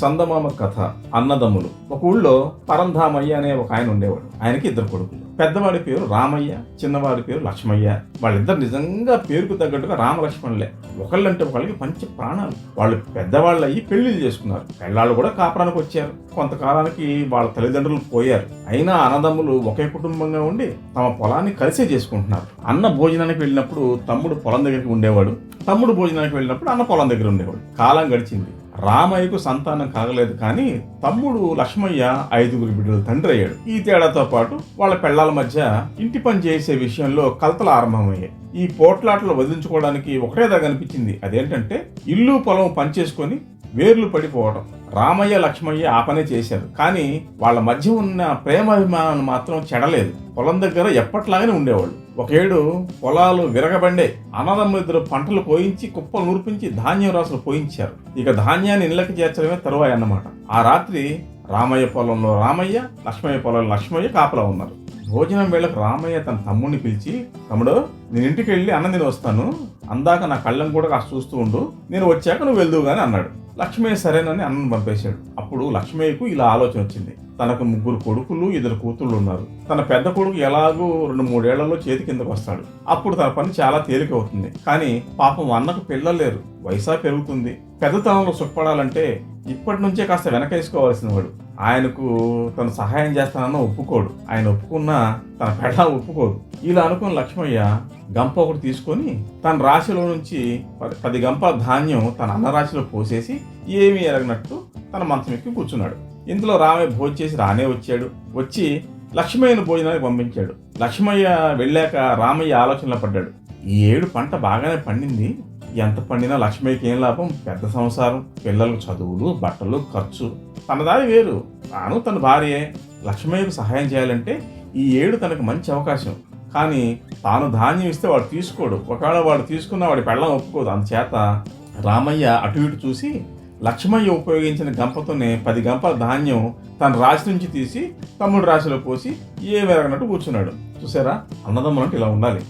చందమామ కథ. అన్నదమ్ములు. ఒక ఊళ్ళో పరంధామయ్య అనే ఒక ఆయన ఉండేవాడు. ఆయనకి ఇద్దరు కొడుకులు. పెద్దవాడి పేరు రామయ్య, చిన్నవాడి పేరు లక్ష్మయ్య. వాళ్ళిద్దరు నిజంగా పేరుకు తగ్గట్టుగా రామలక్ష్మణులే. ఒకళ్ళంటే ఒకళ్ళకి పంచ ప్రాణాలు. వాళ్ళు పెద్దవాళ్ళు అయ్యి పెళ్లిళ్ళు చేసుకున్నారు. పెళ్ళాళ్ళు కూడా కాపురానికి వచ్చారు. కొంతకాలానికి వాళ్ళ తల్లిదండ్రులు పోయారు. అయినా అన్నదమ్ములు ఒకే కుటుంబంగా ఉండి తమ పొలాన్ని కలిసే చేసుకుంటున్నారు. అన్న భోజనానికి వెళ్ళినప్పుడు తమ్ముడు పొలం దగ్గరికి ఉండేవాడు. తమ్ముడు భోజనానికి వెళ్ళినప్పుడు అన్న పొలం దగ్గర ఉండేవాడు. కాలం గడిచింది. రామయ్యకు సంతానం కలగలేదు, కానీ తమ్ముడు లక్ష్మయ్య 5 బిడ్డల తండ్రి అయ్యాడు. ఈ తేడాతో పాటు వాళ్ళ పెళ్లాల మధ్య ఇంటి పని చేసే విషయంలో కలతలు ఆరంభమయ్యాయి. ఈ పోట్లాటలు వదిలించుకోవడానికి ఒకటేదా కనిపించింది. అదేంటంటే ఇల్లు పొలం పనిచేసుకొని వేర్లు పడిపోవడం. రామయ్య లక్ష్మయ్య ఆ పనే చేశారు, కానీ వాళ్ళ మధ్య ఉన్న ప్రేమాభిమానాలు మాత్రం చెడలేదు. పొలం దగ్గర ఎప్పట్లాగానే ఉండేవాళ్ళు. ఒకేడు పొలాలు విరగబండే. అన్నదమ్ములిద్దరు పంటలు పోయించి కుప్పలు నూర్పించి ధాన్యం రాసులు పోయించారు. ఇక ధాన్యాన్ని ఇళ్ళకి చేర్చడమే తరువాయి అన్నమాట. ఆ రాత్రి రామయ్య పొలంలో రామయ్య, లక్ష్మయ్య పొలంలో లక్ష్మయ్య కాపలా ఉన్నారు. భోజనం వేళకు రామయ్య తన తమ్ముడిని పిలిచి, తమ్ముడు, నేను ఇంటికి వెళ్ళి అన్నం తిని వస్తాను, అందాక నా కళ్ళం కూడా కాస్త చూస్తూ ఉండు, నేను వచ్చాక నువ్వు వెళ్దువు గాని అన్నాడు. లక్ష్మయ్య సరేనని అన్నం పంపేశాడు. అప్పుడు లక్ష్మయ్యకు ఇలా ఆలోచన వచ్చింది. తనకు 3 కొడుకులు 2 కూతుళ్ళు ఉన్నారు. తన పెద్ద కొడుకు ఎలాగూ 2-3 ఏళ్లలో చేతి కిందకు వస్తాడు. అప్పుడు తన పని చాలా తేలిక అవుతుంది. కానీ పాపం అన్నకు పిల్లలు లేరు, వయసా పెరుగుతుంది. పెద్దతనంలో సుఖపడాలంటే ఇప్పటి నుంచే కాస్త వెనకేసుకోవాల్సిన వాడు. ఆయనకు తను సహాయం చేస్తానన్న ఒప్పుకోడు. ఆయన ఒప్పుకున్నా తన పెళ్ళ ఒప్పుకోదు. ఇలా అనుకున్న లక్ష్మయ్య గంప ఒకటి తీసుకొని తన రాశిలో నుంచి 10 గంపల ధాన్యం తన అన్న రాశిలో పోసేసి ఏమీ ఎరగనట్టు తన మంచం ఎక్కి కూర్చున్నాడు. ఇందులో రామయ్య భోజనం చేసి రానే వచ్చాడు. వచ్చి లక్ష్మయ్యను భోజనానికి పంపించాడు. లక్ష్మయ్య వెళ్ళాక రామయ్య ఆలోచనలో పడ్డాడు. ఈ ఏడు పంట బాగానే పండింది. ఎంత పండినా లక్ష్మయ్యకి ఏం లాభం? పెద్ద సంసారం, పిల్లలకు చదువులు, బట్టలు, ఖర్చు. తన దారి వేరు. తాను తన భార్యే. లక్ష్మయ్యకు సహాయం చేయాలంటే ఈ ఏడు తనకు మంచి అవకాశం. కానీ తాను ధాన్యం ఇస్తే వాడు తీసుకోడు. ఒకవేళ వాడు తీసుకున్నా వాడి పెళ్ళం ఒప్పుకోదు. అందుచేత రామయ్య అటు ఇటు చూసి లక్ష్మయ్య ఉపయోగించిన గంపతోనే 10 గంపల ధాన్యం తన రాశి నుంచి తీసి తమ్ముడు రాశిలో పోసి ఏ వెరగనట్టు కూర్చున్నాడు. చూసారా, అన్నదమ్ములంటే ఇలా ఉండాలి.